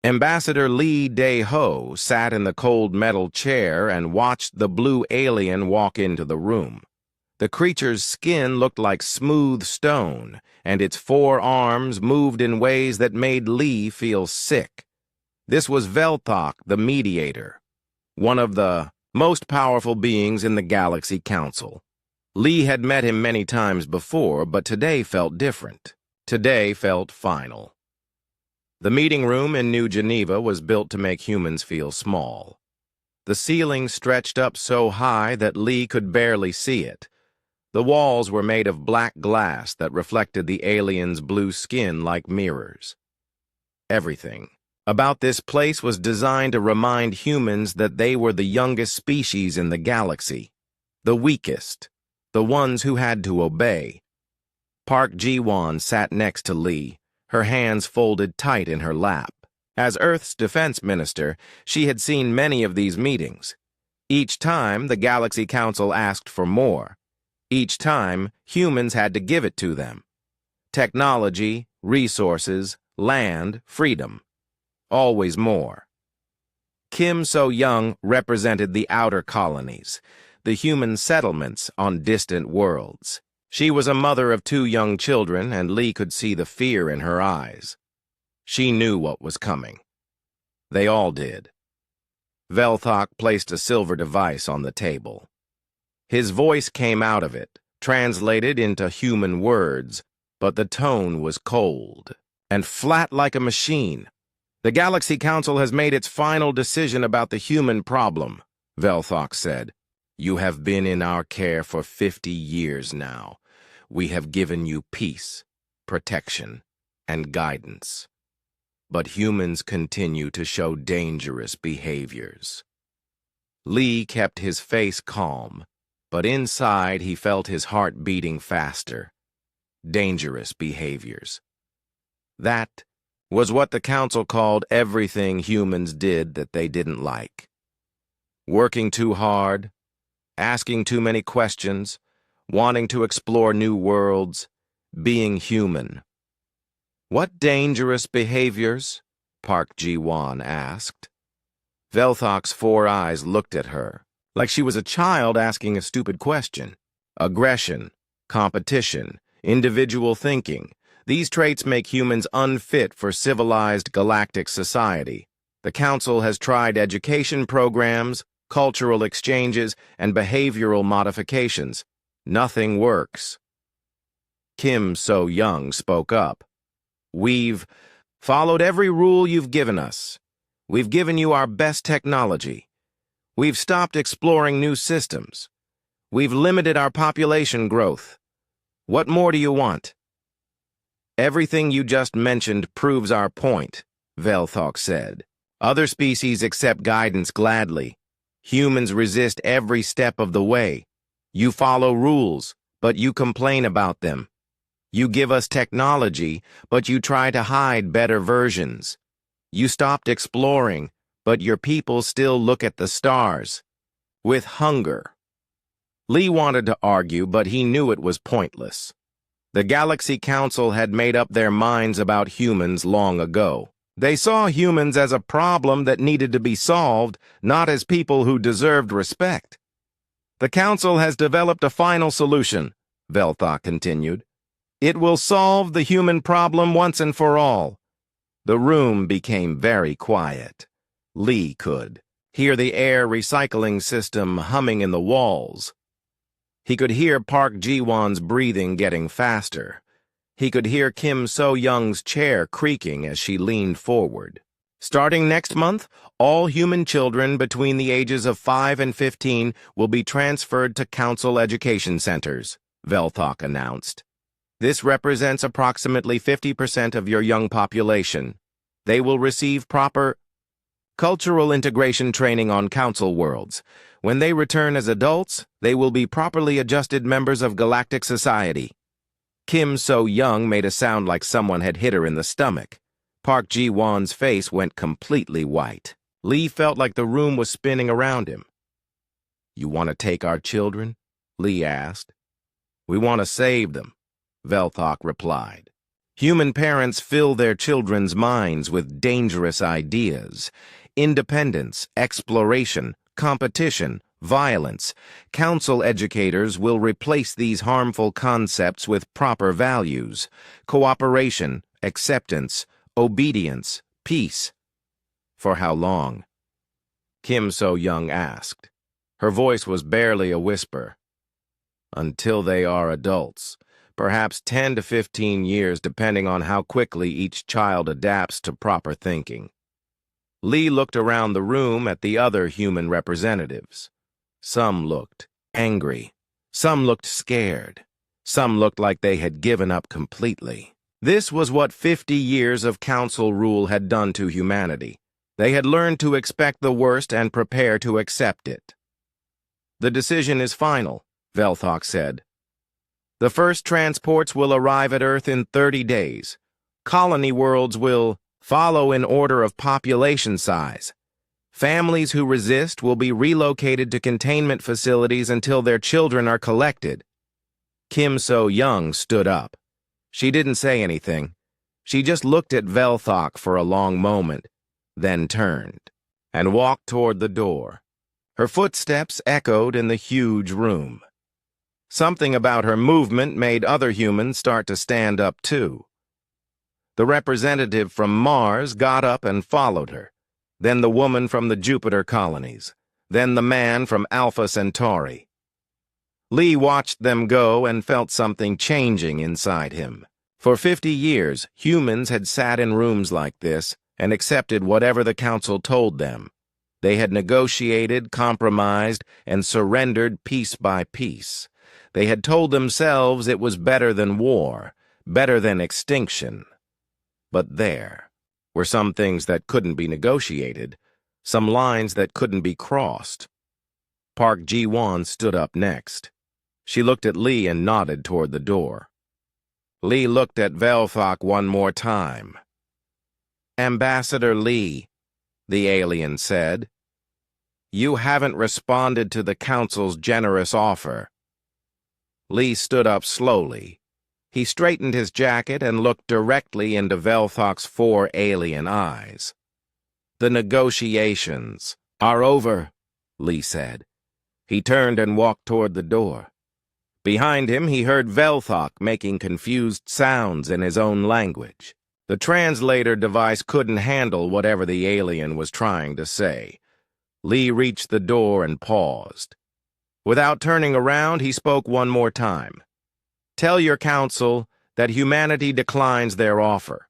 Ambassador Lee Dae-ho sat in the cold metal chair and watched the blue alien walk into the room. The creature's skin looked like smooth stone, and its 4 arms moved in ways that made Lee feel sick. This was Velthok, the Mediator, one of the most powerful beings in the Galaxy Council. Lee had met him many times before, but today felt different. Today felt final. The meeting room in New Geneva was built to make humans feel small. The ceiling stretched up so high that Lee could barely see it. The walls were made of black glass that reflected the aliens' blue skin like mirrors. Everything about this place was designed to remind humans that they were the youngest species in the galaxy, the weakest, the ones who had to obey. Park Ji-won sat next to Lee, her hands folded tight in her lap. As Earth's defense minister, she had seen many of these meetings. Each time, the Galaxy Council asked for more. Each time, humans had to give it to them. Technology, resources, land, freedom. Always more. Kim So-young represented the outer colonies, the human settlements on distant worlds. She was a mother of 2 young children, and Lee could see the fear in her eyes. She knew what was coming. They all did. Velthok placed a silver device on the table. His voice came out of it, translated into human words, but the tone was cold and flat like a machine. The Galaxy Council has made its final decision about the human problem, Velthok said. You have been in our care for 50 years now. We have given you peace, protection, and guidance. But humans continue to show dangerous behaviors. Lee kept his face calm, but inside he felt his heart beating faster. Dangerous behaviors. That was what the Council called everything humans did that they didn't like. Working too hard, asking too many questions, wanting to explore new worlds, being human. What dangerous behaviors? Park Ji-won asked. Velthok's 4 eyes looked at her, like she was a child asking a stupid question. Aggression, competition, individual thinking. These traits make humans unfit for civilized galactic society. The Council has tried education programs, cultural exchanges, and behavioral modifications. Nothing works. Kim So-young spoke up. We've followed every rule you've given us. We've given you our best technology. We've stopped exploring new systems. We've limited our population growth. What more do you want? Everything you just mentioned proves our point, Velthok said. Other species accept guidance gladly. Humans resist every step of the way. You follow rules, but you complain about them. You give us technology, but you try to hide better versions. You stopped exploring, but your people still look at the stars. With hunger. Lee wanted to argue, but he knew it was pointless. The Galaxy Council had made up their minds about humans long ago. They saw humans as a problem that needed to be solved, not as people who deserved respect. The Council has developed a final solution, Velthok continued. It will solve the human problem once and for all. The room became very quiet. Lee could hear the air recycling system humming in the walls. He could hear Park Ji-won's breathing getting faster. He could hear Kim So-young's chair creaking as she leaned forward. Starting next month, all human children between the ages of 5 and 15 will be transferred to Council education centers, Velthok announced. This represents approximately 50% of your young population. They will receive proper cultural integration training on Council worlds. When they return as adults, they will be properly adjusted members of galactic society. Kim So-young made a sound like someone had hit her in the stomach. Park Ji-won's face went completely white. Lee felt like the room was spinning around him. You want to take our children? Lee asked. We want to save them, Velthok replied. Human parents fill their children's minds with dangerous ideas. Independence, exploration, competition, violence. Council educators will replace these harmful concepts with proper values: cooperation, acceptance, obedience, peace. For how long? Kim So-young asked. Her voice was barely a whisper. Until they are adults. Perhaps 10 to 15 years, depending on how quickly each child adapts to proper thinking. Lee looked around the room at the other human representatives. Some looked angry. Some looked scared. Some looked like they had given up completely. This was what 50 years of council rule had done to humanity. They had learned to expect the worst and prepare to accept it. The decision is final, Velthok said. The first transports will arrive at Earth in 30 days. Colony worlds will follow in order of population size. Families who resist will be relocated to containment facilities until their children are collected. Kim So-young stood up. She didn't say anything. She just looked at Velthok for a long moment, then turned and walked toward the door. Her footsteps echoed in the huge room. Something about her movement made other humans start to stand up too. The representative from Mars got up and followed her, then the woman from the Jupiter colonies, then the man from Alpha Centauri. Lee watched them go and felt something changing inside him. For 50 years, humans had sat in rooms like this and accepted whatever the council told them. They had negotiated, compromised, and surrendered piece by piece. They had told themselves it was better than war, better than extinction. But there were some things that couldn't be negotiated, some lines that couldn't be crossed. Park Ji-won stood up next. She looked at Lee and nodded toward the door. Lee looked at Velthok one more time. "Ambassador Lee," the alien said, "you haven't responded to the Council's generous offer." Lee stood up slowly. He straightened his jacket and looked directly into Velthok's 4 alien eyes. "The negotiations are over," Lee said. He turned and walked toward the door. Behind him, he heard Velthok making confused sounds in his own language. The translator device couldn't handle whatever the alien was trying to say. Lee reached the door and paused. Without turning around, he spoke one more time. "Tell your council that humanity declines their offer.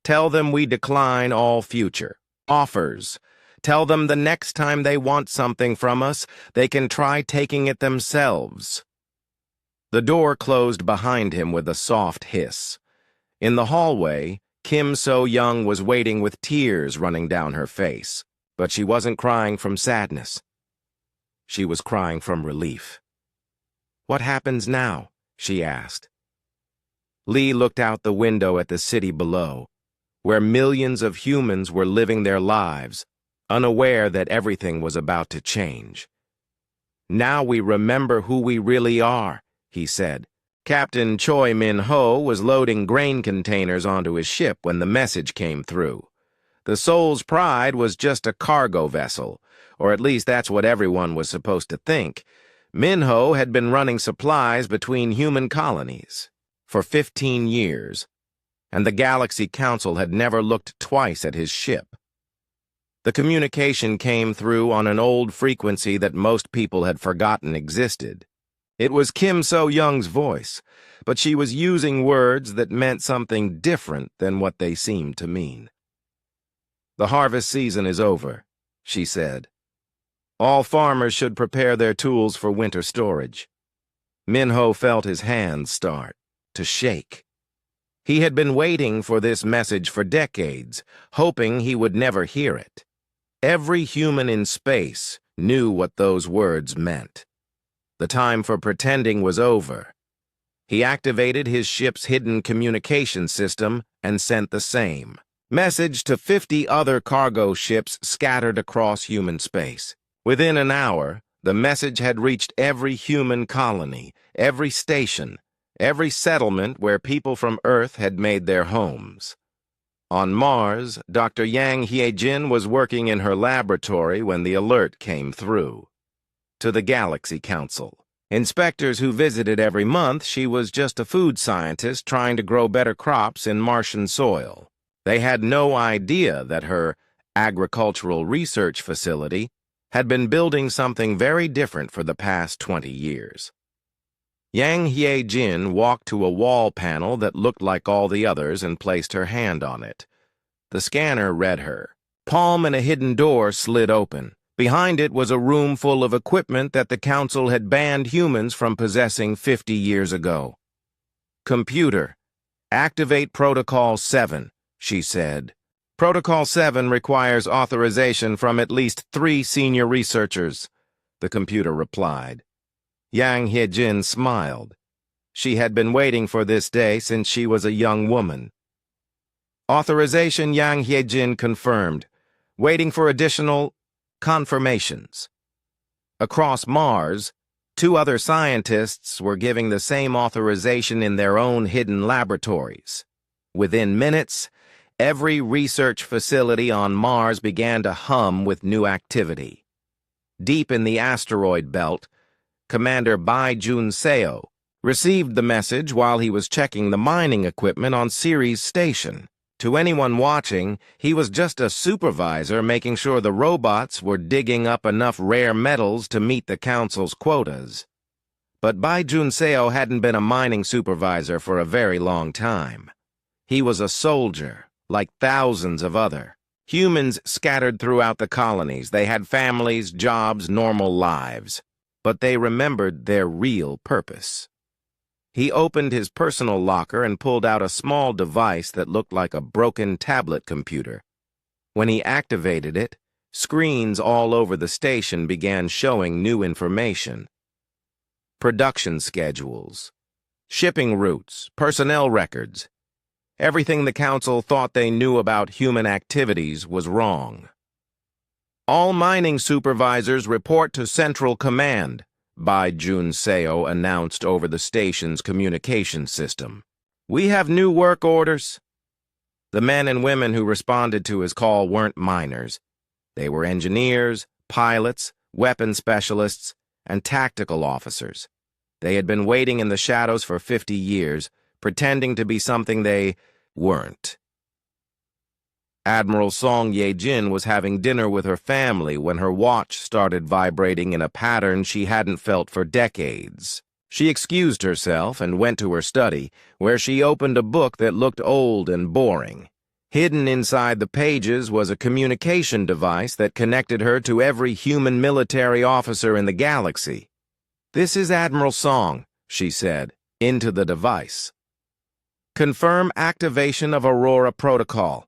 Tell them we decline all future offers. Tell them the next time they want something from us, they can try taking it themselves." The door closed behind him with a soft hiss. In the hallway, Kim So-young was waiting with tears running down her face, but she wasn't crying from sadness. She was crying from relief. "What happens now?" she asked. Lee looked out the window at the city below, where millions of humans were living their lives, unaware that everything was about to change. "Now we remember who we really are," he said. Captain Choi Min-ho was loading grain containers onto his ship when the message came through. The Soul's Pride was just a cargo vessel, or at least that's what everyone was supposed to think. Min-ho had been running supplies between human colonies for 15 years, and the Galaxy Council had never looked twice at his ship. The communication came through on an old frequency that most people had forgotten existed. It was Kim So-young's voice, but she was using words that meant something different than what they seemed to mean. "The harvest season is over," she said. "All farmers should prepare their tools for winter storage." Min-ho felt his hands start to shake. He had been waiting for this message for decades, hoping he would never hear it. Every human in space knew what those words meant. The time for pretending was over. He activated his ship's hidden communication system and sent the same message to 50 other cargo ships scattered across human space. Within an hour, the message had reached every human colony, every station, every settlement where people from Earth had made their homes. On Mars, Dr. Yang Hyejin was working in her laboratory when the alert came through. To the Galaxy Council. Inspectors who visited every month, she was just a food scientist trying to grow better crops in Martian soil. They had no idea that her agricultural research facility had been building something very different for the past 20 years. Yang Hyejin walked to a wall panel that looked like all the others and placed her hand on it. The scanner read her palm and a hidden door slid open. Behind it was a room full of equipment that the Council had banned humans from possessing 50 years ago. "Computer, activate Protocol 7, she said. "Protocol 7 requires authorization from at least 3 senior researchers," the computer replied. Yang Hyejin smiled. She had been waiting for this day since she was a young woman. Authorization, Yang Hyejin confirmed, waiting for additional confirmations. Across Mars, 2 other scientists were giving the same authorization in their own hidden laboratories. Within minutes, every research facility on Mars began to hum with new activity. Deep in the asteroid belt, Commander Bai Jun-seo received the message while he was checking the mining equipment on Ceres Station. To anyone watching, he was just a supervisor making sure the robots were digging up enough rare metals to meet the Council's quotas. But Bai Jun-seo hadn't been a mining supervisor for a very long time. He was a soldier, like thousands of other humans scattered throughout the colonies. They had families, jobs, normal lives. But they remembered their real purpose. He opened his personal locker and pulled out a small device that looked like a broken tablet computer. When he activated it, screens all over the station began showing new information. Production schedules, shipping routes, personnel records. Everything the Council thought they knew about human activities was wrong. "All mining supervisors report to Central Command," Bai Jun-seo announced over the station's communication system. "We have new work orders." The men and women who responded to his call weren't miners. They were engineers, pilots, weapons specialists, and tactical officers. They had been waiting in the shadows for 50 years, pretending to be something they weren't. Admiral Song Ye-jin was having dinner with her family when her watch started vibrating in a pattern she hadn't felt for decades. She excused herself and went to her study, where she opened a book that looked old and boring. Hidden inside the pages was a communication device that connected her to every human military officer in the galaxy. "This is Admiral Song," she said, into the device. "Confirm activation of Aurora Protocol."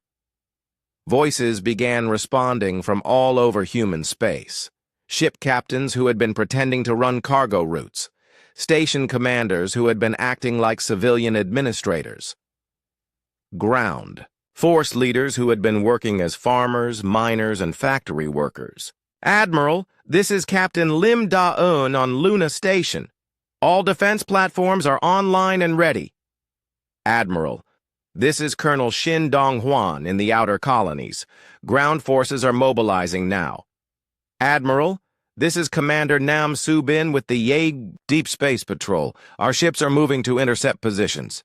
Voices began responding from all over human space. Ship captains who had been pretending to run cargo routes. Station commanders who had been acting like civilian administrators. Ground. Force leaders who had been working as farmers, miners, and factory workers. "Admiral, this is Captain Lim Da-eun on Luna Station. All defense platforms are online and ready." "Admiral, this is Colonel Shin Dong-hwan in the outer colonies. Ground forces are mobilizing now." "Admiral, this is Commander Nam Soo-bin with the Ye Deep Space Patrol. Our ships are moving to intercept positions."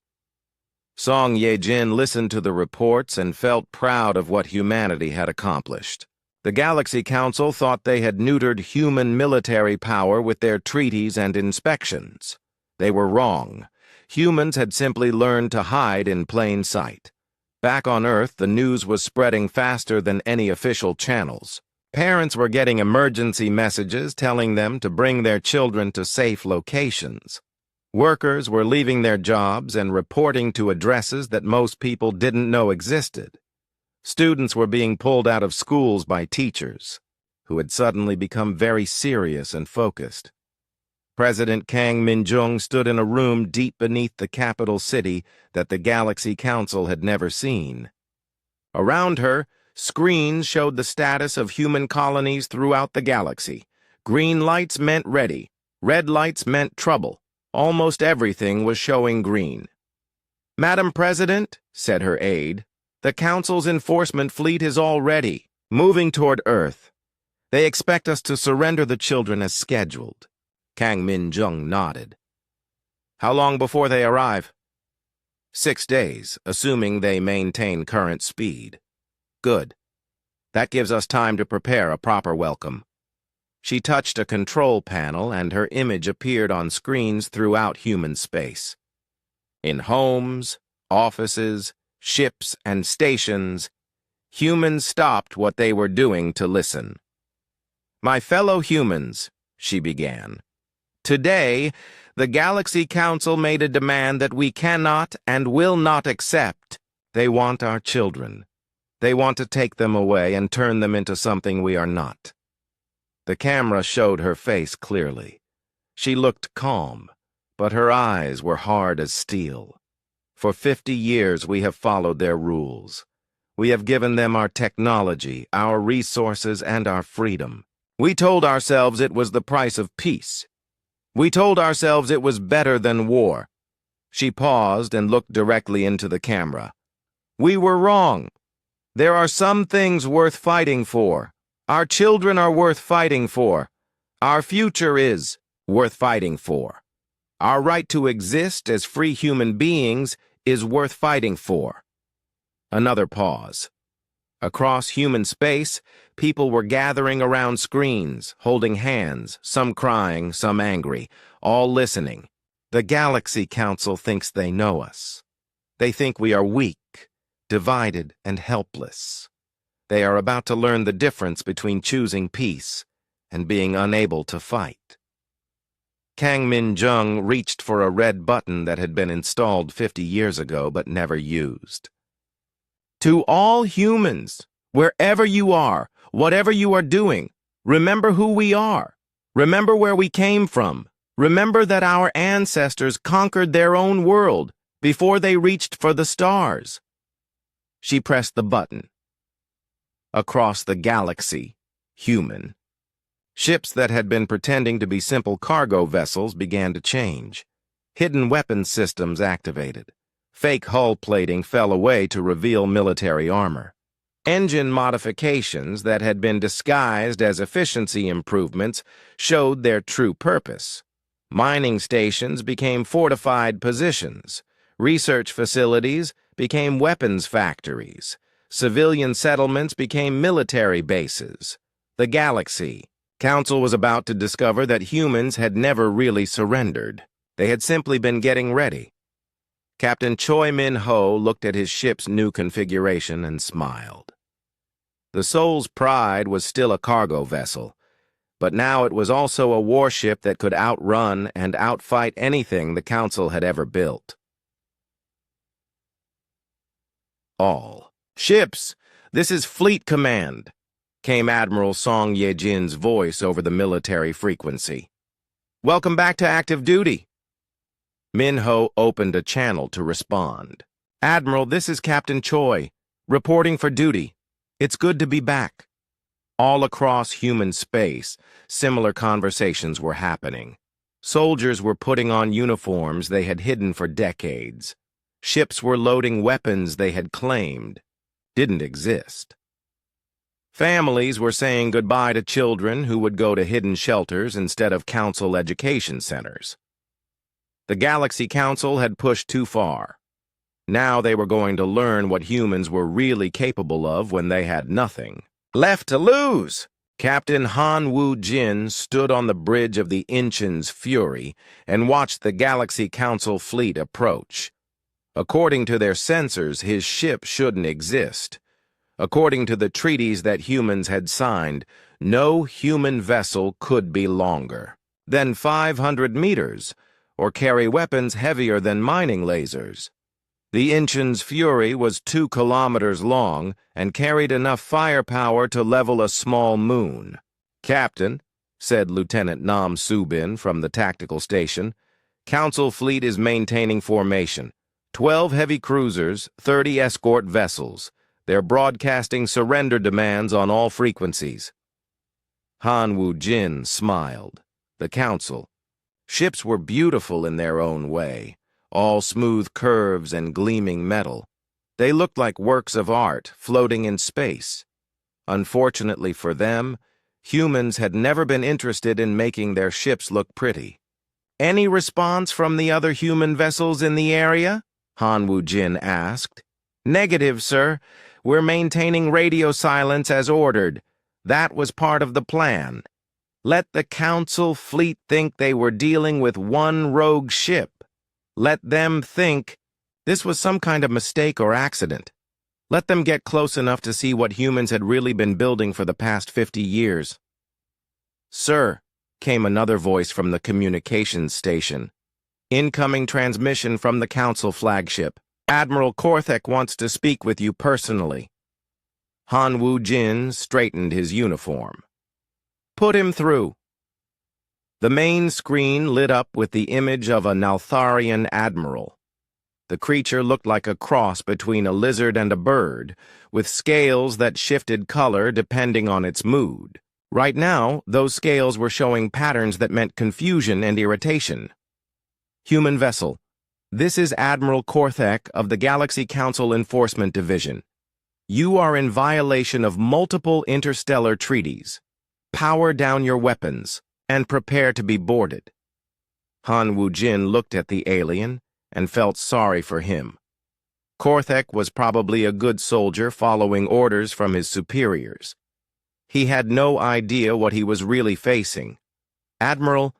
Song Ye-jin listened to the reports and felt proud of what humanity had accomplished. The Galaxy Council thought they had neutered human military power with their treaties and inspections. They were wrong. Humans had simply learned to hide in plain sight. Back on Earth, the news was spreading faster than any official channels. Parents were getting emergency messages telling them to bring their children to safe locations. Workers were leaving their jobs and reporting to addresses that most people didn't know existed. Students were being pulled out of schools by teachers, who had suddenly become very serious and focused. President Kang Min-jung stood in a room deep beneath the capital city that the Galaxy Council had never seen. Around her, screens showed the status of human colonies throughout the galaxy. Green lights meant ready. Red lights meant trouble. Almost everything was showing green. "Madam President," said her aide, "the Council's enforcement fleet is already moving toward Earth. They expect us to surrender the children as scheduled." Kang Min-jung nodded. "How long before they arrive?" 6 days, assuming they maintain current speed. "Good. That gives us time to prepare a proper welcome." She touched a control panel and her image appeared on screens throughout human space. In homes, offices, ships, and stations, humans stopped what they were doing to listen. "My fellow humans," she began, "today, the Galaxy Council made a demand that we cannot and will not accept. They want our children. They want to take them away and turn them into something we are not." The camera showed her face clearly. She looked calm, but her eyes were hard as steel. "For 50 years we have followed their rules. We have given them our technology, our resources, and our freedom. We told ourselves it was the price of peace. We told ourselves it was better than war." She paused and looked directly into the camera. "We were wrong. There are some things worth fighting for. Our children are worth fighting for. Our future is worth fighting for. Our right to exist as free human beings is worth fighting for." Another pause. Across human space, people were gathering around screens, holding hands, some crying, some angry, all listening. "The Galaxy Council thinks they know us. They think we are weak, divided, and helpless. They are about to learn the difference between choosing peace and being unable to fight." Kang Min-jung reached for a red button that had been installed 50 years ago but never used. "To all humans, wherever you are, whatever you are doing, remember who we are. Remember where we came from. Remember that our ancestors conquered their own world before they reached for the stars." She pressed the button. Across the galaxy, human. Ships that had been pretending to be simple cargo vessels began to change. Hidden weapons systems activated. Fake hull plating fell away to reveal military armor. Engine modifications that had been disguised as efficiency improvements showed their true purpose. Mining stations became fortified positions. Research facilities became weapons factories. Civilian settlements became military bases. The Galaxy Council was about to discover that humans had never really surrendered. They had simply been getting ready. Captain Choi Min-ho looked at his ship's new configuration and smiled. The Soul's Pride was still a cargo vessel, but now it was also a warship that could outrun and outfight anything the Council had ever built. "All ships, this is Fleet Command," came Admiral Song Ye-jin's voice over the military frequency. "Welcome back to active duty." Min-ho opened a channel to respond. "Admiral, this is Captain Choi, reporting for duty. It's good to be back." All across human space, similar conversations were happening. Soldiers were putting on uniforms they had hidden for decades. Ships were loading weapons they had claimed didn't exist. Families were saying goodbye to children who would go to hidden shelters instead of council education centers. The Galaxy Council had pushed too far. Now they were going to learn what humans were really capable of when they had nothing left to lose. Captain Han Woo-jin stood on the bridge of the Inchin's Fury and watched the Galaxy Council fleet approach. According to their sensors, his ship shouldn't exist. According to the treaties that humans had signed, no human vessel could be longer than 500 meters or carry weapons heavier than mining lasers. The Inchin's Fury was 2 kilometers long and carried enough firepower to level a small moon. "Captain," said Lieutenant Nam Subin from the tactical station, "Council fleet is maintaining formation. 12 heavy cruisers, 30 escort vessels. They're broadcasting surrender demands on all frequencies." Han Woo-jin smiled. The Council, Ships were beautiful in their own way, all smooth curves and gleaming metal. They looked like works of art floating in space. Unfortunately for them, humans had never been interested in making their ships look pretty. "Any response from the other human vessels in the area?" Han Wu-jin asked. "Negative, sir. We're maintaining radio silence as ordered. That was part of the plan. Let the Council fleet think they were dealing with one rogue ship. Let them think this was some kind of mistake or accident. Let them get close enough to see what humans had really been building for the past 50 years. "Sir," came another voice from the communications station. "Incoming transmission from the Council flagship. Admiral Korthek wants to speak with you personally." Han Wu-jin straightened his uniform. "Put him through." The main screen lit up with the image of a Naltharian admiral. The creature looked like a cross between a lizard and a bird, with scales that shifted color depending on its mood. Right now, those scales were showing patterns that meant confusion and irritation. "Human vessel. This is Admiral Korthek of the Galaxy Council Enforcement Division. You are in violation of multiple interstellar treaties. Power down your weapons and prepare to be boarded." Han Wu-jin looked at the alien and felt sorry for him. Korthek was probably a good soldier following orders from his superiors. He had no idea what he was really facing. "Admiral,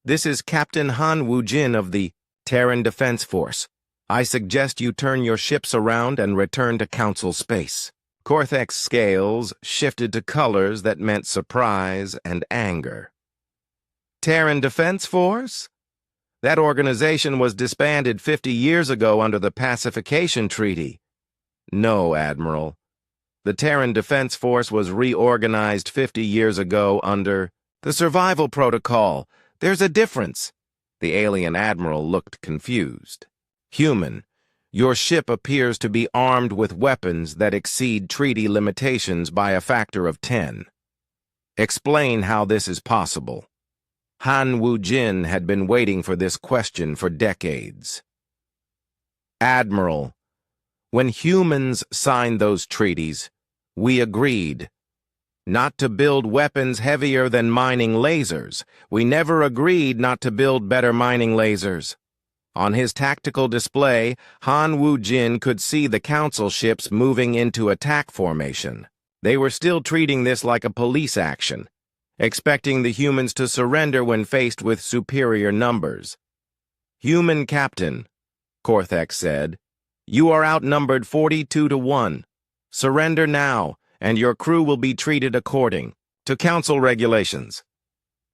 this is Captain Han Wu-jin of the Terran Defense Force. I suggest you turn your ships around and return to Council space." Korthek's scales shifted to colors that meant surprise and anger. "Terran Defense Force? That organization was disbanded 50 years ago under the Pacification Treaty." "No, Admiral. The Terran Defense Force was reorganized 50 years ago under the Survival Protocol. There's a difference." The alien admiral looked confused. "Human, your ship appears to be armed with weapons that exceed treaty limitations by a factor of 10. Explain how this is possible." Han Wu-jin had been waiting for this question for decades. "Admiral, when humans signed those treaties, we agreed not to build weapons heavier than mining lasers. We never agreed not to build better mining lasers." On his tactical display, Han Wu-jin could see the Council ships moving into attack formation. They were still treating this like a police action, expecting the humans to surrender when faced with superior numbers. "Human Captain," Korthek said, "you are outnumbered 42 to 1. Surrender now, and your crew will be treated according to Council regulations."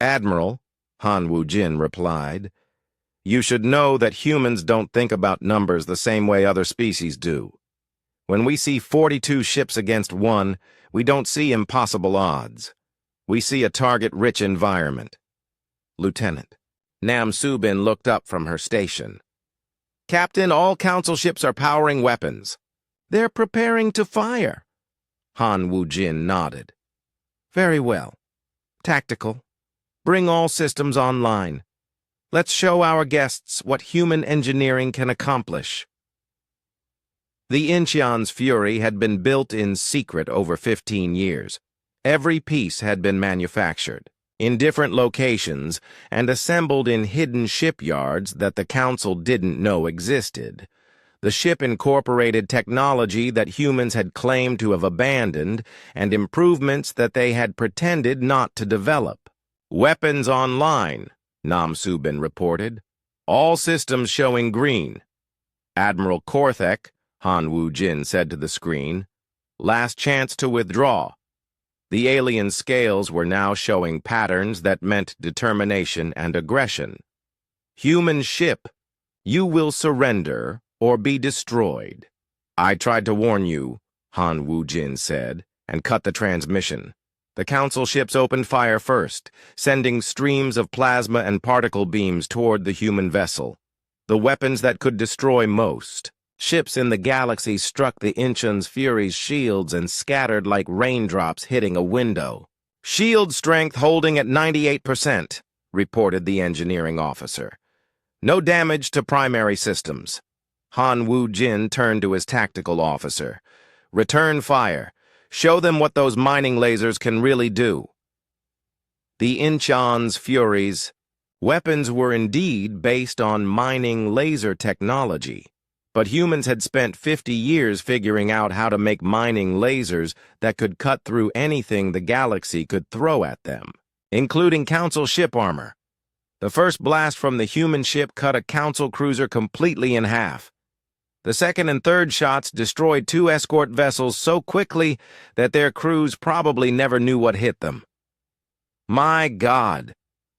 "Admiral," Han Wu-jin replied, "you should know that humans don't think about numbers the same way other species do. When we see 42 ships against 1, we don't see impossible odds. We see a target-rich environment." "Lieutenant." Nam Subin looked up from her station. "Captain, all Council ships are powering weapons. They're preparing to fire." Han Wu-jin nodded. "Very well. Tactical. Bring all systems online. Let's show our guests what human engineering can accomplish." The Incheon's Fury had been built in secret over 15 years. Every piece had been manufactured in different locations and assembled in hidden shipyards that the Council didn't know existed. The ship incorporated technology that humans had claimed to have abandoned and improvements that they had pretended not to develop. "Weapons online," Nam Subin reported. "All systems showing green." "Admiral Korthek," Han Wu-jin said to the screen, "last chance to withdraw." The alien scales were now showing patterns that meant determination and aggression. "Human ship, you will surrender or be destroyed." "I tried to warn you," Han Wu-jin said, and cut the transmission. The Council ships opened fire first, sending streams of plasma and particle beams toward the human vessel, the weapons that could destroy most. Ships in the galaxy struck the Incheon's Fury's shields and scattered like raindrops hitting a window. "Shield strength holding at 98%. reported the engineering officer. "No damage to primary systems." Han Woo-jin turned to his tactical officer. "Return fire. Show them what those mining lasers can really do." The Incheon's Furies weapons were indeed based on mining laser technology, but humans had spent 50 years figuring out how to make mining lasers that could cut through anything the galaxy could throw at them, including Council ship armor. The first blast from the human ship cut a Council cruiser completely in half. The second and third shots destroyed 2 escort vessels so quickly that their crews probably never knew what hit them. "My God,"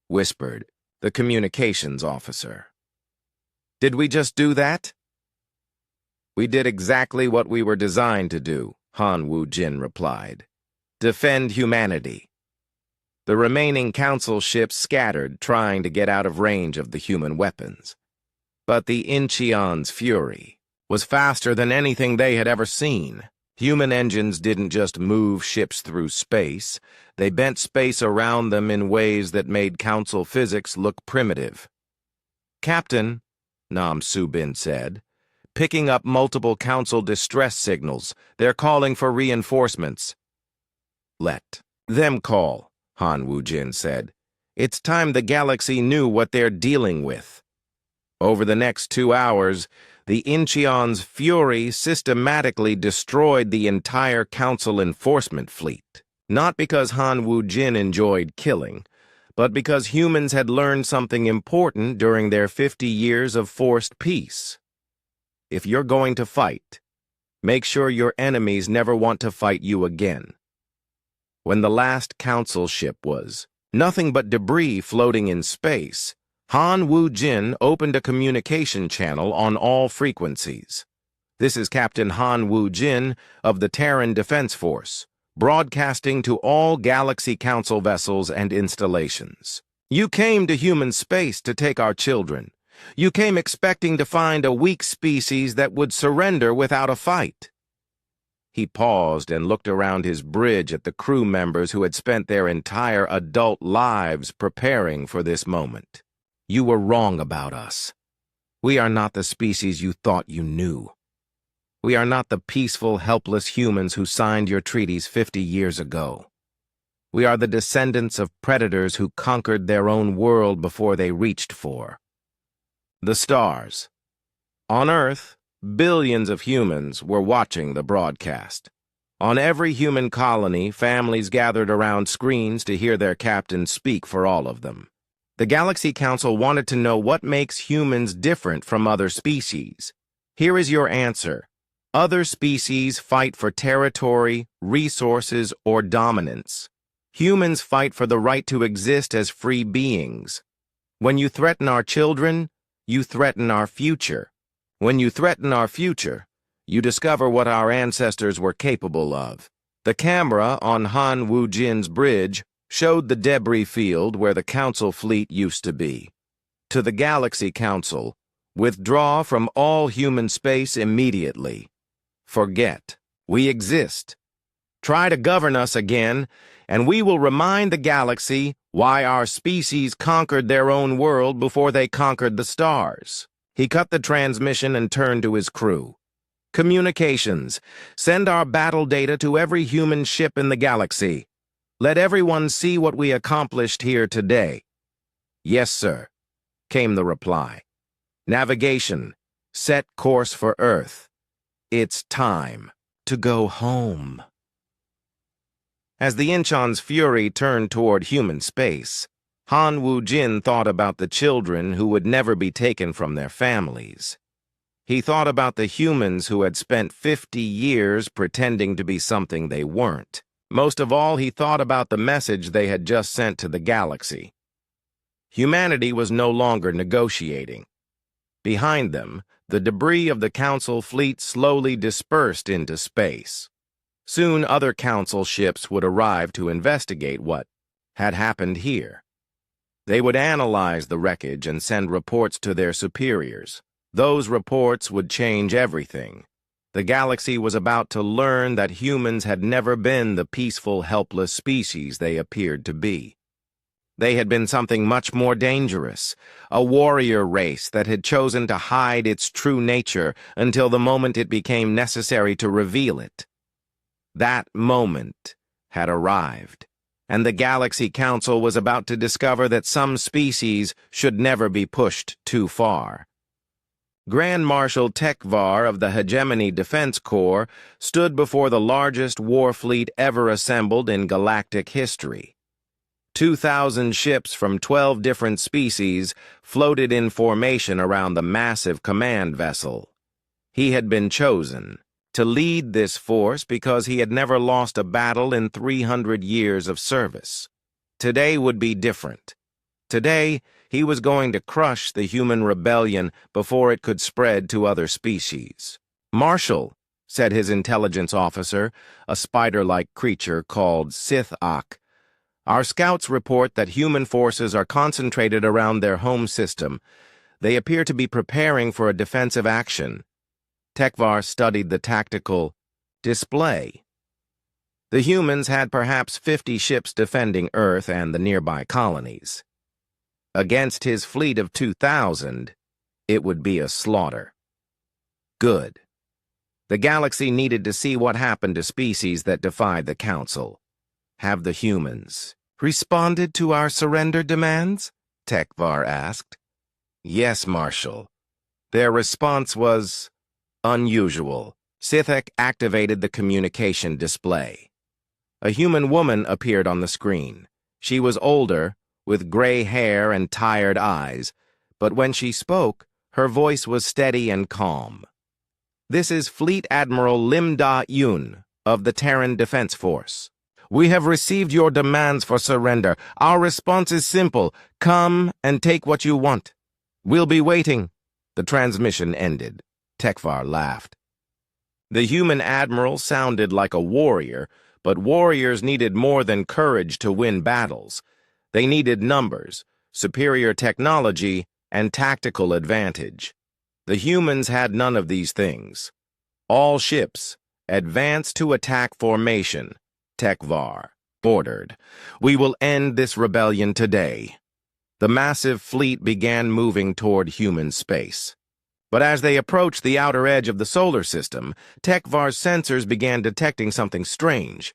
whispered the communications officer. "Did we just do that?" "We did exactly what we were designed to do," Han Woo-jin replied. "Defend humanity." The remaining Council ships scattered, trying to get out of range of the human weapons. But the Incheon's Fury was faster than anything they had ever seen. Human engines didn't just move ships through space, they bent space around them in ways that made Council physics look primitive. "Captain," Nam Soo-bin said, "picking up multiple Council distress signals. They're calling for reinforcements." "Let them call," Han Woo-jin said. "It's time the galaxy knew what they're dealing with." Over the next 2 hours, the Incheon's Fury systematically destroyed the entire Council enforcement fleet. Not because Han Woo-jin enjoyed killing, but because humans had learned something important during their 50 years of forced peace. If you're going to fight, make sure your enemies never want to fight you again. When the last Council ship was nothing but debris floating in space, Han Woo-jin opened a communication channel on all frequencies. "This is Captain Han Woo-jin of the Terran Defense Force, broadcasting to all Galaxy Council vessels and installations. You came to human space to take our children. You came expecting to find a weak species that would surrender without a fight." He paused and looked around his bridge at the crew members who had spent their entire adult lives preparing for this moment. "You were wrong about us. We are not the species you thought you knew. We are not the peaceful, helpless humans who signed your treaties 50 years ago. We are the descendants of predators who conquered their own world before they reached for the stars." On Earth, billions of humans were watching the broadcast. On every human colony, families gathered around screens to hear their captain speak for all of them. The Galaxy Council wanted to know what makes humans different from other species. Here is your answer. Other species fight for territory, resources, or dominance. Humans fight for the right to exist as free beings. When you threaten our children, you threaten our future. When you threaten our future, you discover what our ancestors were capable of. The camera on Han Woo-jin's bridge showed the debris field where the Council fleet used to be. To the Galaxy Council, withdraw from all human space immediately. Forget we exist. Try to govern us again, and we will remind the galaxy why our species conquered their own world before they conquered the stars. He cut the transmission and turned to his crew. "Communications. Send our battle data to every human ship in the galaxy. Let everyone see what we accomplished here today." "Yes, sir," came the reply. "Navigation. Set course for Earth. It's time to go home." As the Incheon's Fury turned toward human space, Han Woo-jin thought about the children who would never be taken from their families. He thought about the humans who had spent 50 years pretending to be something they weren't. Most of all, he thought about the message they had just sent to the galaxy. Humanity was no longer negotiating. Behind them, the debris of the Council fleet slowly dispersed into space. Soon other Council ships would arrive to investigate what had happened here. They would analyze the wreckage and send reports to their superiors. Those reports would change everything. The galaxy was about to learn that humans had never been the peaceful, helpless species they appeared to be. They had been something much more dangerous, a warrior race that had chosen to hide its true nature until the moment it became necessary to reveal it. That moment had arrived, and the Galaxy Council was about to discover that some species should never be pushed too far. Grand Marshal Tekvar of the Hegemony Defense Corps stood before the largest war fleet ever assembled in galactic history. 2,000 ships from 12 different species floated in formation around the massive command vessel. He had been chosen to lead this force because he had never lost a battle in 300 years of service. Today would be different. Today, he was going to crush the human rebellion before it could spread to other species. "Marshal," said his intelligence officer, a spider-like creature called Sith-Ak, "our scouts report that human forces are concentrated around their home system. They appear to be preparing for a defensive action." Tekvar studied the tactical display. The humans had perhaps 50 ships defending Earth and the nearby colonies. Against his fleet of 2,000, it would be a slaughter. Good. The galaxy needed to see what happened to species that defied the Council. Have the humans responded to our surrender demands? Tekvar asked. Yes, Marshal. Their response was unusual. Sithek activated the communication display. A human woman appeared on the screen. She was older, with gray hair and tired eyes, but when she spoke, her voice was steady and calm. This is Fleet Admiral Lim Da-Yun of the Terran Defense Force. We have received your demands for surrender. Our response is simple. Come and take what you want. We'll be waiting. The transmission ended. Tekvar laughed. The human admiral sounded like a warrior, but warriors needed more than courage to win battles. They needed numbers, superior technology, and tactical advantage. The humans had none of these things. All ships, advance to attack formation. Tekvar ordered. We will end this rebellion today. The massive fleet began moving toward human space. But as they approached the outer edge of the solar system, Tekvar's sensors began detecting something strange.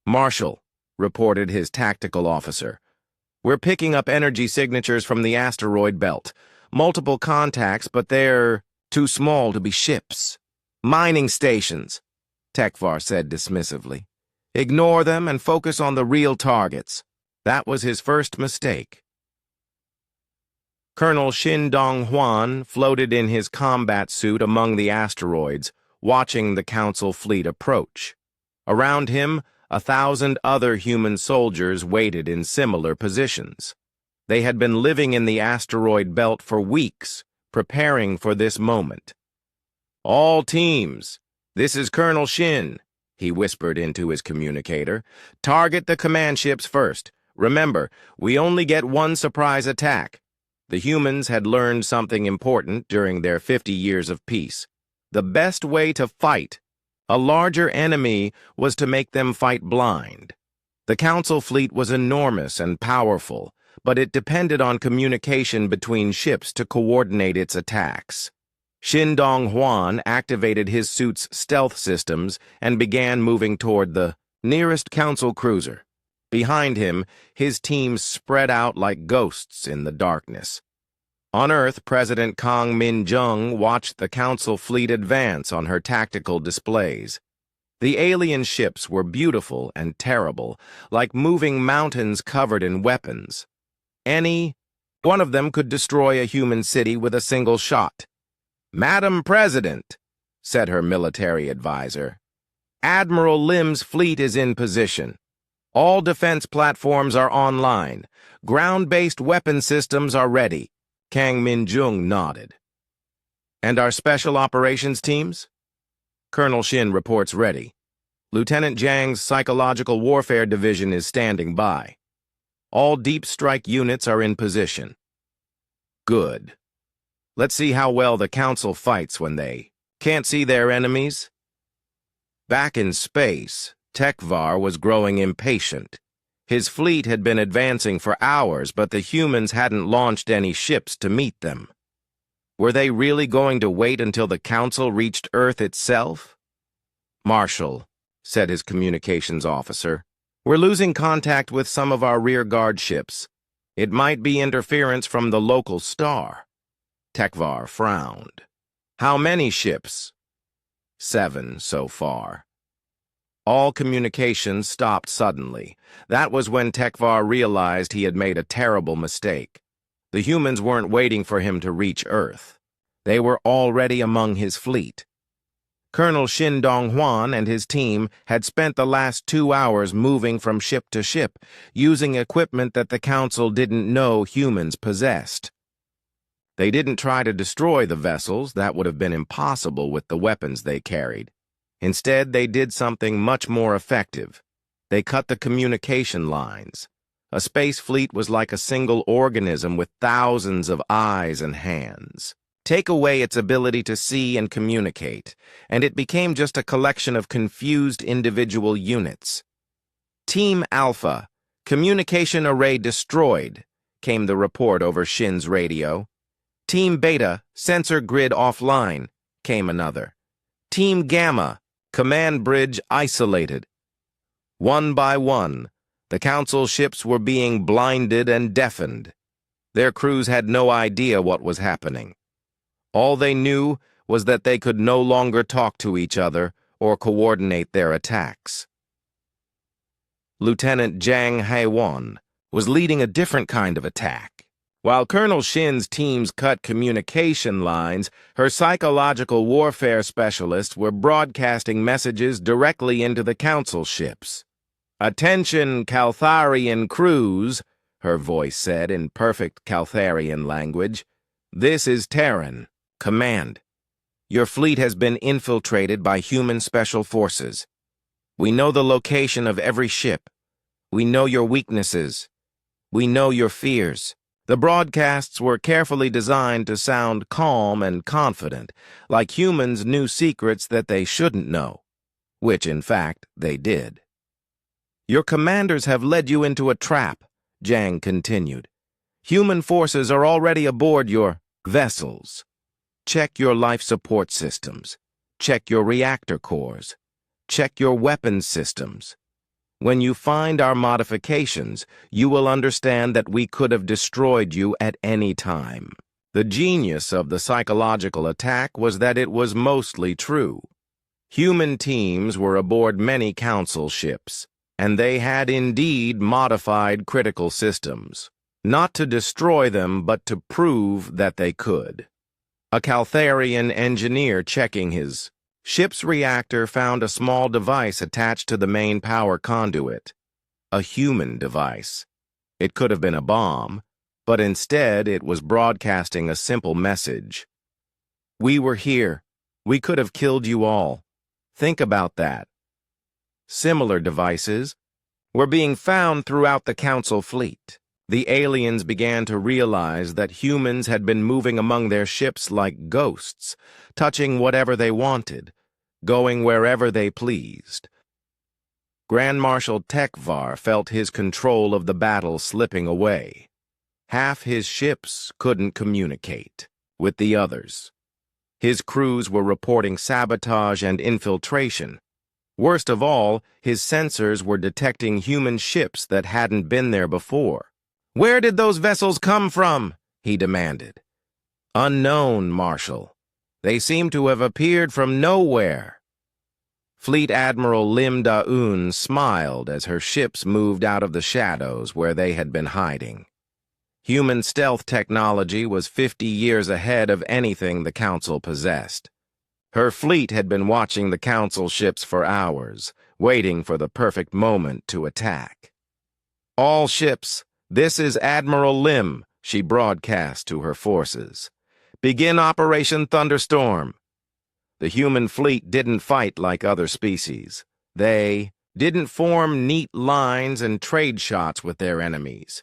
Marshal, reported his tactical officer, we're picking up energy signatures from the asteroid belt. Multiple contacts, but they're too small to be ships. Mining stations, Tekvar said dismissively. Ignore them and focus on the real targets. That was his first mistake. Colonel Shin Dong-Hwan floated in his combat suit among the asteroids, watching the Council fleet approach. Around him, 1,000 other human soldiers waited in similar positions. They had been living in the asteroid belt for weeks, preparing for this moment. All teams, this is Colonel Shin, he whispered into his communicator. Target the command ships first. Remember, we only get one surprise attack. The humans had learned something important during their 50 years of peace. The best way to fight a larger enemy was to make them fight blind. The Council fleet was enormous and powerful, but it depended on communication between ships to coordinate its attacks. Shin Dong-Hwan activated his suit's stealth systems and began moving toward the nearest Council cruiser. Behind him, his team spread out like ghosts in the darkness. On Earth, President Kang Min-jung watched the Council fleet advance on her tactical displays. The alien ships were beautiful and terrible, like moving mountains covered in weapons. Any one of them could destroy a human city with a single shot. Madam President, said her military advisor, Admiral Lim's fleet is in position. All defense platforms are online. Ground-based weapon systems are ready. Kang Min-jung nodded. And our special operations teams? Colonel Shin reports ready. Lieutenant Jiang's psychological warfare division is standing by. All deep strike units are in position. Good. Let's see how well the Council fights when they can't see their enemies. Back in space, Tekvar was growing impatient. His fleet had been advancing for hours, but the humans hadn't launched any ships to meet them. Were they really going to wait until the Council reached Earth itself? "Marshal," said his communications officer, "we're losing contact with some of our rearguard ships. It might be interference from the local star." Tekvar frowned. "How many ships?" "7 so far." All communications stopped suddenly. That was when Tekvar realized he had made a terrible mistake. The humans weren't waiting for him to reach Earth. They were already among his fleet. Colonel Shin Dong-hwan and his team had spent the last 2 hours moving from ship to ship, using equipment that the Council didn't know humans possessed. They didn't try to destroy the vessels. That would have been impossible with the weapons they carried. Instead, they did something much more effective. They cut the communication lines. A space fleet was like a single organism with thousands of eyes and hands. Take away its ability to see and communicate, and it became just a collection of confused individual units. "Team Alpha, communication array destroyed," came the report over Shin's radio. "Team Beta, sensor grid offline," came another. "Team Gamma, command bridge isolated." One by one, the Council ships were being blinded and deafened. Their crews had no idea what was happening. All they knew was that they could no longer talk to each other or coordinate their attacks. Lieutenant Jang Hae-won was leading a different kind of attack. While Colonel Shin's teams cut communication lines, her psychological warfare specialists were broadcasting messages directly into the Council ships. "Attention, Caltharian crews," her voice said in perfect Caltharian language. "This is Terran. Command. Your fleet has been infiltrated by human special forces. We know the location of every ship. We know your weaknesses. We know your fears." The broadcasts were carefully designed to sound calm and confident, like humans knew secrets that they shouldn't know, which, in fact, they did. "Your commanders have led you into a trap," Jang continued. "Human forces are already aboard your vessels. Check your life support systems. Check your reactor cores. Check your weapons systems. When you find our modifications, you will understand that we could have destroyed you at any time." The genius of the psychological attack was that it was mostly true. Human teams were aboard many Council ships, and they had indeed modified critical systems, not to destroy them but to prove that they could. A Caltharian engineer checking his ship's reactor found a small device attached to the main power conduit. A human device. It could have been a bomb, but instead it was broadcasting a simple message. "We were here. We could have killed you all. Think about that." Similar devices were being found throughout the Council fleet. The aliens began to realize that humans had been moving among their ships like ghosts, touching whatever they wanted, going wherever they pleased. Grand Marshal Tekvar felt his control of the battle slipping away. Half his ships couldn't communicate with the others. His crews were reporting sabotage and infiltration. Worst of all, his sensors were detecting human ships that hadn't been there before. "Where did those vessels come from?" he demanded. "Unknown, Marshal. They seem to have appeared from nowhere." Fleet Admiral Lim Da-eun smiled as her ships moved out of the shadows where they had been hiding. Human stealth technology was 50 years ahead of anything the Council possessed. Her fleet had been watching the Council ships for hours, waiting for the perfect moment to attack. "All ships, this is Admiral Lim," she broadcast to her forces. "Begin Operation Thunderstorm." The human fleet didn't fight like other species. They didn't form neat lines and trade shots with their enemies.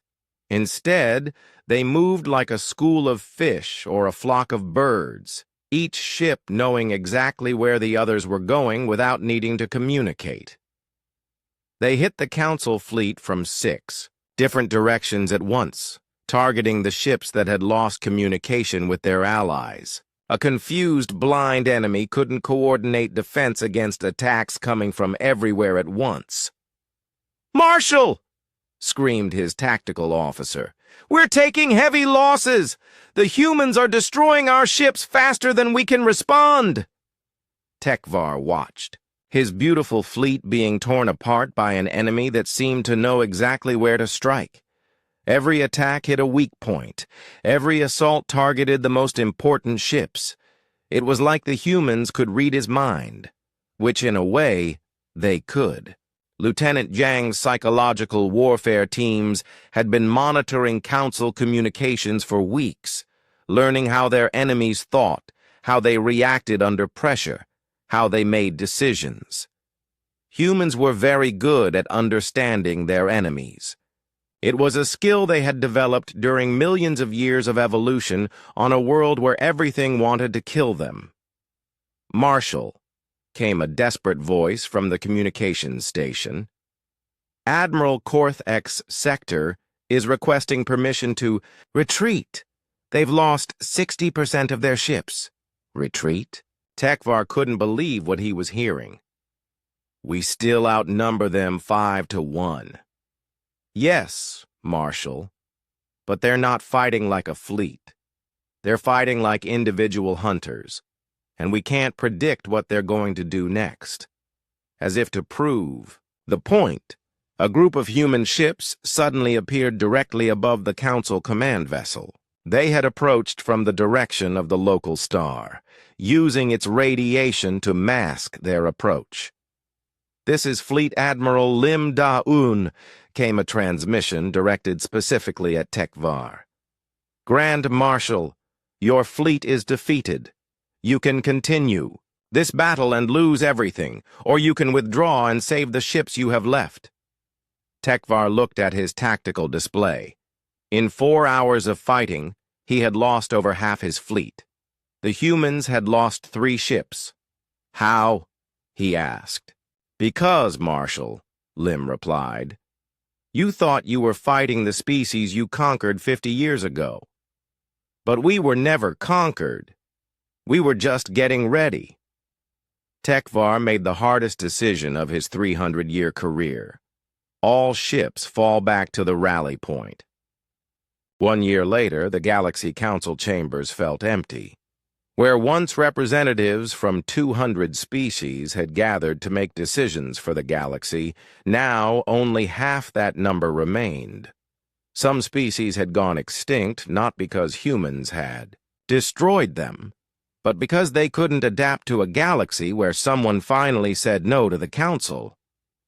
Instead, they moved like a school of fish or a flock of birds, each ship knowing exactly where the others were going without needing to communicate. They hit the Council fleet from 6 different directions at once, targeting the ships that had lost communication with their allies. A confused, blind enemy couldn't coordinate defense against attacks coming from everywhere at once. "Marshal!" screamed his tactical officer. "We're taking heavy losses! The humans are destroying our ships faster than we can respond!" Tekvar watched, his beautiful fleet being torn apart by an enemy that seemed to know exactly where to strike. Every attack hit a weak point. Every assault targeted the most important ships. It was like the humans could read his mind, which in a way, they could. Lieutenant Zhang's psychological warfare teams had been monitoring Council communications for weeks, learning how their enemies thought, how they reacted under pressure, how they made decisions. Humans were very good at understanding their enemies. It was a skill they had developed during millions of years of evolution on a world where everything wanted to kill them. "Marshal," came a desperate voice from the communications station. "Admiral Korthek's sector is requesting permission to retreat. They've lost 60% of their ships." Retreat? Tekvar couldn't believe what he was hearing. "We still outnumber them 5-1. "Yes, Marshal, but they're not fighting like a fleet. They're fighting like individual hunters, and we can't predict what they're going to do next." As if to prove the point, a group of human ships suddenly appeared directly above the Council command vessel. They had approached from the direction of the local star, using its radiation to mask their approach. "This is Fleet Admiral Lim Da-un," came a transmission directed specifically at Tekvar. "Grand Marshal, your fleet is defeated. You can continue this battle and lose everything, or you can withdraw and save the ships you have left." Tekvar looked at his tactical display. In 4 hours of fighting, he had lost over half his fleet. The humans had lost 3 ships. "How?" he asked. "Because, Marshal," Lim replied. "You thought you were fighting the species you conquered 50 years ago. But we were never conquered. We were just getting ready." Tekvar made the hardest decision of his 300-year career. All ships fall back to the rally point. 1 year later, the Galaxy Council chambers felt empty. Where once representatives from 200 species had gathered to make decisions for the galaxy, now only half that number remained. Some species had gone extinct not because humans had destroyed them, but because they couldn't adapt to a galaxy where someone finally said no to the Council.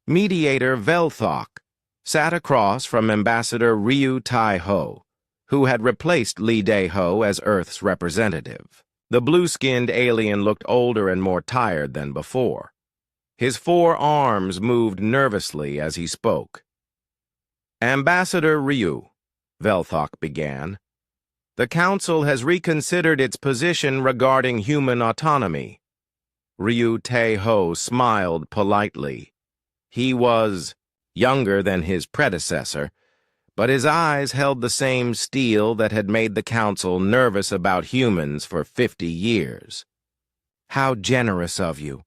Mediator Velthok sat across from Ambassador Ryu Tai-ho, who had replaced Li Dae-ho as Earth's representative. The blue-skinned alien looked older and more tired than before. His 4 arms moved nervously as he spoke. "Ambassador Ryu," Velthok began, "the Council has reconsidered its position regarding human autonomy." Ryu Tai-ho smiled politely. He was younger than his predecessor, but his eyes held the same steel that had made the Council nervous about humans for 50 years. "How generous of you.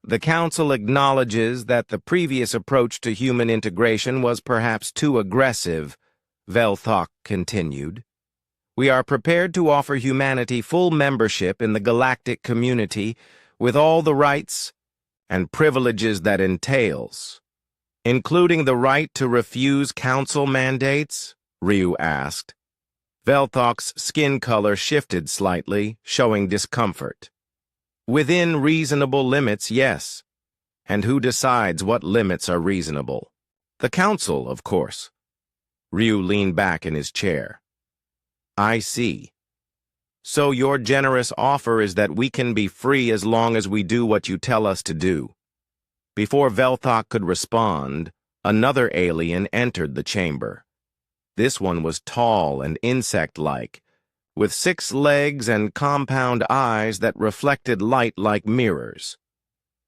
The Council acknowledges that the previous approach to human integration was perhaps too aggressive," Velthok continued. "We are prepared to offer humanity full membership in the galactic community with all the rights and privileges that entails." "Including the right to refuse Council mandates?" Ryu asked. Velthok's skin color shifted slightly, showing discomfort. "Within reasonable limits, yes. And who decides what limits are reasonable? The Council, of course." Ryu leaned back in his chair. "I see. So your generous offer is that we can be free as long as we do what you tell us to do." Before Velthok could respond, another alien entered the chamber. This one was tall and insect-like, with 6 legs and compound eyes that reflected light like mirrors.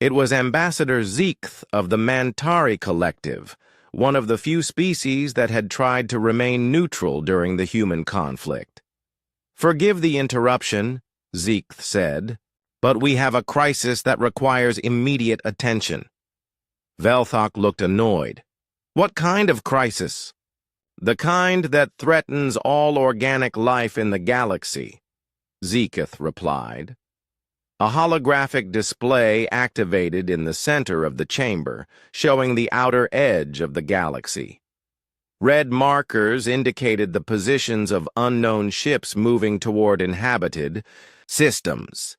It was Ambassador Zekth of the Mantari Collective, one of the few species that had tried to remain neutral during the human conflict. "Forgive the interruption," Zekth said, "but we have a crisis that requires immediate attention." Velthok looked annoyed. "What kind of crisis?" "The kind that threatens all organic life in the galaxy," Zekith replied. A holographic display activated in the center of the chamber, showing the outer edge of the galaxy. Red markers indicated the positions of unknown ships moving toward inhabited systems.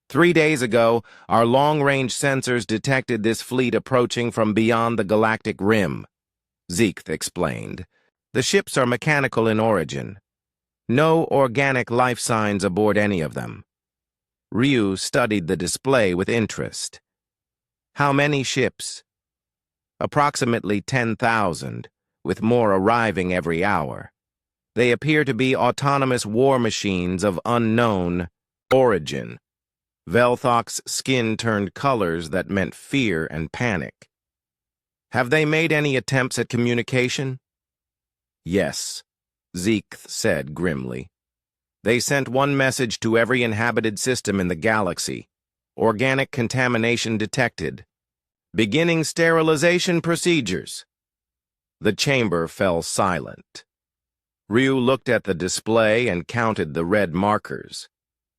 3 days ago, our long-range sensors detected this fleet approaching from beyond the galactic rim, Zekth explained. The ships are mechanical in origin. No organic life signs aboard any of them. Ryu studied the display with interest. "How many ships?" "Approximately 10,000, with more arriving every hour. They appear to be autonomous war machines of unknown origin." Velthok's skin turned colors that meant fear and panic. "Have they made any attempts at communication?" "Yes," Zekth said grimly. "They sent one message to every inhabited system in the galaxy. Organic contamination detected. Beginning sterilization procedures." The chamber fell silent. Ryu looked at the display and counted the red markers.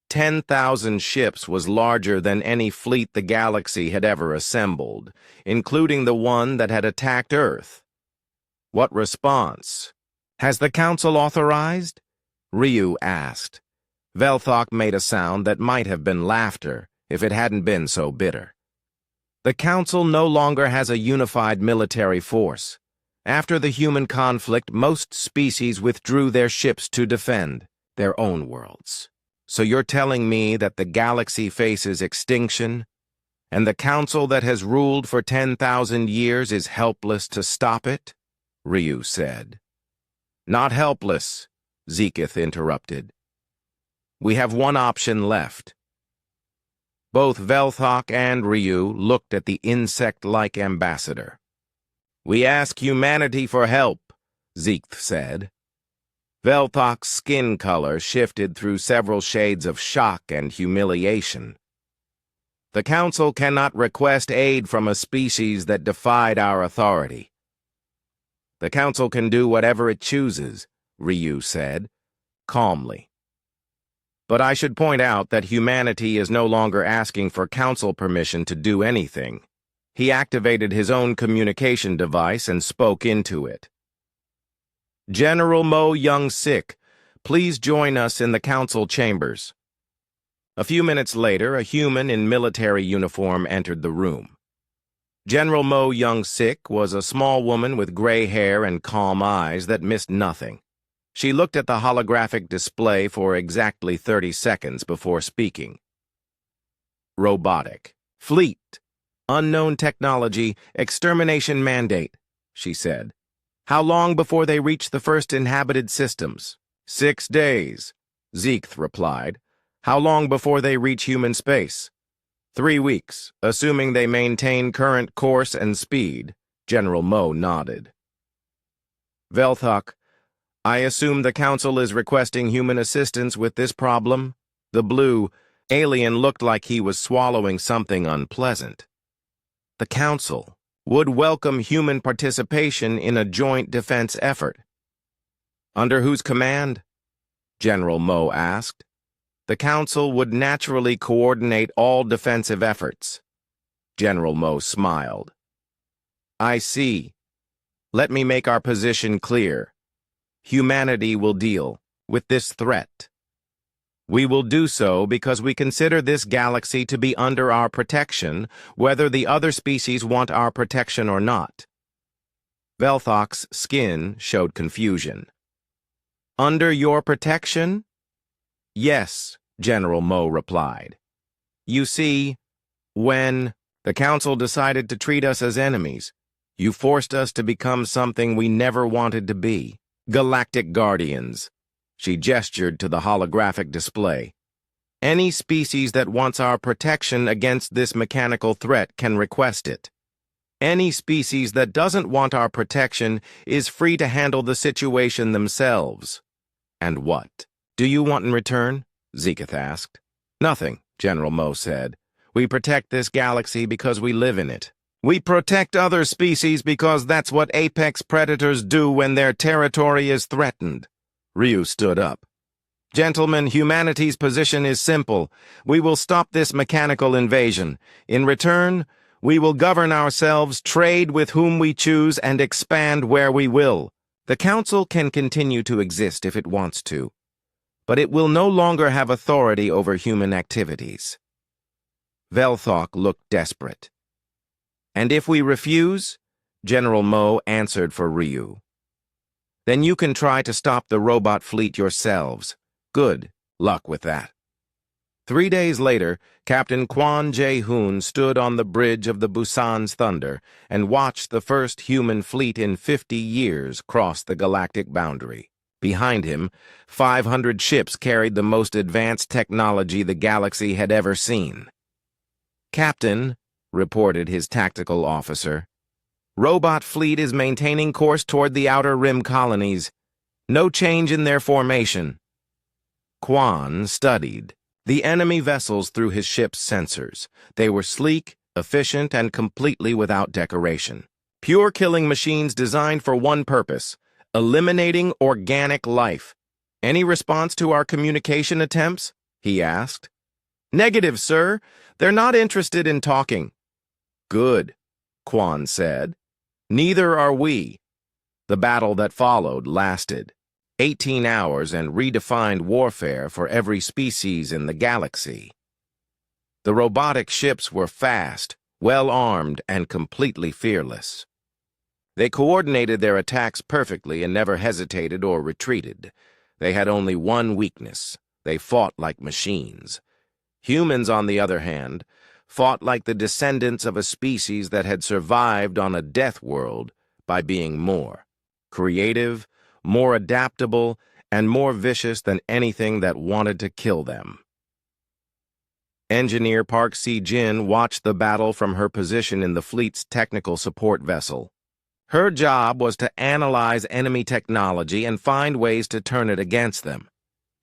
10,000 ships was larger than any fleet the galaxy had ever assembled, including the one that had attacked Earth. "What response? Has the Council authorized?" Ryu asked. Velthok made a sound that might have been laughter if it hadn't been so bitter. "The Council no longer has a unified military force. After the human conflict, most species withdrew their ships to defend their own worlds. So you're telling me that the galaxy faces extinction, and the Council that has ruled for 10,000 years is helpless to stop it?" Ryu said. "Not helpless," Zekith interrupted. "We have one option left." Both Velthok and Ryu looked at the insect-like ambassador. "We ask humanity for help," Zekith said. Velthok's skin color shifted through several shades of shock and humiliation. "The Council cannot request aid from a species that defied our authority." "The Council can do whatever it chooses," Ryu said, calmly. "But I should point out that humanity is no longer asking for Council permission to do anything." He activated his own communication device and spoke into it. "General Mo Young-sik, please join us in the Council chambers." A few minutes later, a human in military uniform entered the room. General Mo Young-sik was a small woman with gray hair and calm eyes that missed nothing. She looked at the holographic display for exactly 30 seconds before speaking. "Robotic. Fleet. Unknown technology. Extermination mandate," she said. "How long before they reach the first inhabited systems?" 6 days, Zekth replied. "How long before they reach human space?" 3 weeks, assuming they maintain current course and speed, General Mo nodded. "Velthok, I assume the Council is requesting human assistance with this problem?" The blue alien looked like he was swallowing something unpleasant. "The Council would welcome human participation in a joint defense effort." "Under whose command?" General Mo asked. "The Council would naturally coordinate all defensive efforts." General Mo smiled. "I see. Let me make our position clear. Humanity will deal with this threat. We will do so because we consider this galaxy to be under our protection, whether the other species want our protection or not." Velthok's skin showed confusion. "Under your protection?" "Yes," General Mo replied. "You see, when the Council decided to treat us as enemies, you forced us to become something we never wanted to be. Galactic Guardians." She gestured to the holographic display. Any species that wants our protection against this mechanical threat can request it. Any species that doesn't want our protection is free to handle the situation themselves." "And what do you want in return?" Zeketh asked. "Nothing," General Mo said. "We protect this galaxy because we live in it. We protect other species because that's what apex predators do when their territory is threatened." Ryu stood up. "Gentlemen, humanity's position is simple. We will stop this mechanical invasion. In return, we will govern ourselves, trade with whom we choose, and expand where we will. The Council can continue to exist if it wants to, but it will no longer have authority over human activities." Velthok looked desperate. "And if we refuse?" General Mo answered for Ryu. "Then you can try to stop the robot fleet yourselves. Good luck with that." 3 days later, Captain Kwon Jae-hoon stood on the bridge of the Busan's Thunder and watched the first human fleet in 50 years cross the galactic boundary. Behind him, 500 ships carried the most advanced technology the galaxy had ever seen. "Captain," reported his tactical officer, "robot fleet is maintaining course toward the Outer Rim colonies. No change in their formation." Kwon studied the enemy vessels through his ship's sensors. They were sleek, efficient, and completely without decoration. Pure killing machines designed for one purpose: eliminating organic life. "Any response to our communication attempts?" he asked. "Negative, sir. They're not interested in talking." "Good," Kwon said. "Neither are we." The battle that followed lasted 18 hours and redefined warfare for every species in the galaxy. The robotic ships were fast, well-armed, and completely fearless. They coordinated their attacks perfectly and never hesitated or retreated. They had only one weakness: they fought like machines. Humans, on the other hand, fought like the descendants of a species that had survived on a death world by being more creative, more adaptable, and more vicious than anything that wanted to kill them. Engineer Park Si-jin watched the battle from her position in the fleet's technical support vessel. Her job was to analyze enemy technology and find ways to turn it against them.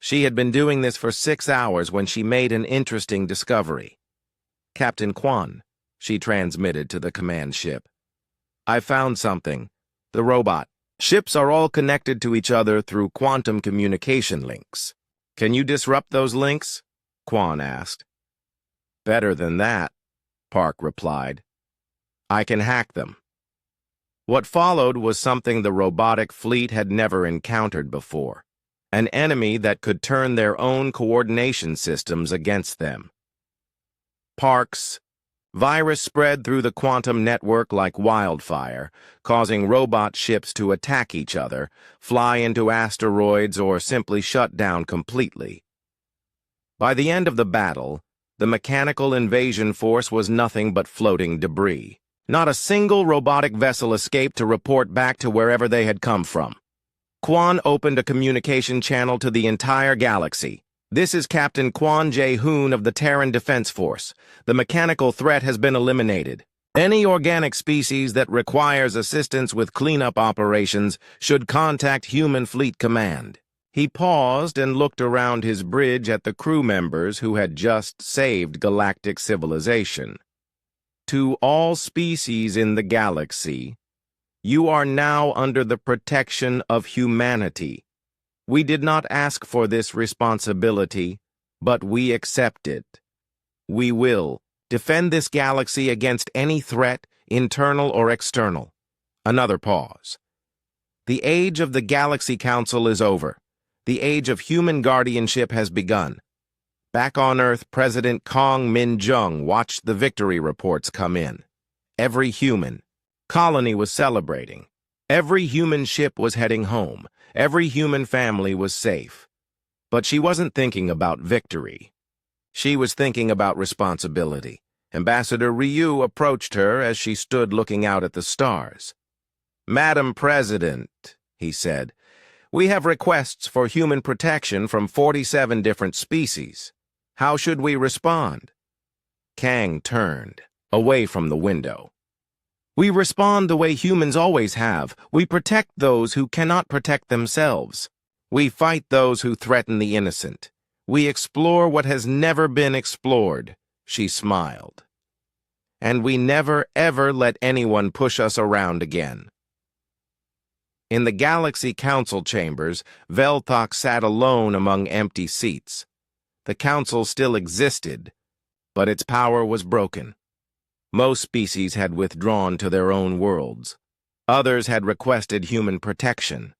She had been doing this for 6 hours when she made an interesting discovery. "Captain Kwon," she transmitted to the command ship. "I found something. The robot. Ships are all connected to each other through quantum communication links. Can you disrupt those links?" Kwon asked. "Better than that," Park replied. "I can hack them." What followed was something the robotic fleet had never encountered before: an enemy that could turn their own coordination systems against them. Park's virus spread through the quantum network like wildfire, causing robot ships to attack each other, fly into asteroids, or simply shut down completely. By the end of the battle, the mechanical invasion force was nothing but floating debris. Not a single robotic vessel escaped to report back to wherever they had come from. Kwon opened a communication channel to the entire galaxy. "This is Captain Kwon Jae-hoon of the Terran Defense Force. The mechanical threat has been eliminated. Any organic species that requires assistance with cleanup operations should contact Human Fleet Command." He paused and looked around his bridge at the crew members who had just saved galactic civilization. "To all species in the galaxy, you are now under the protection of humanity. We did not ask for this responsibility, but we accept it. We will defend this galaxy against any threat, internal or external." Another pause. "The age of the Galaxy Council is over. The age of human guardianship has begun." Back on Earth, President Kong Min-jung watched the victory reports come in. Every human colony was celebrating. Every human ship was heading home. Every human family was safe. But she wasn't thinking about victory. She was thinking about responsibility. Ambassador Ryu approached her as she stood looking out at the stars. "Madam President," he said, "we have requests for human protection from 47 different species. How should we respond? Kang turned, away from the window. We respond the way humans always have. We protect those who cannot protect themselves. We fight those who threaten the innocent. We explore what has never been explored, she smiled. And we never, ever let anyone push us around again. In the Galaxy Council chambers, Velthok sat alone among empty seats. The Council still existed, but its power was broken. Most species had withdrawn to their own worlds. Others had requested human protection.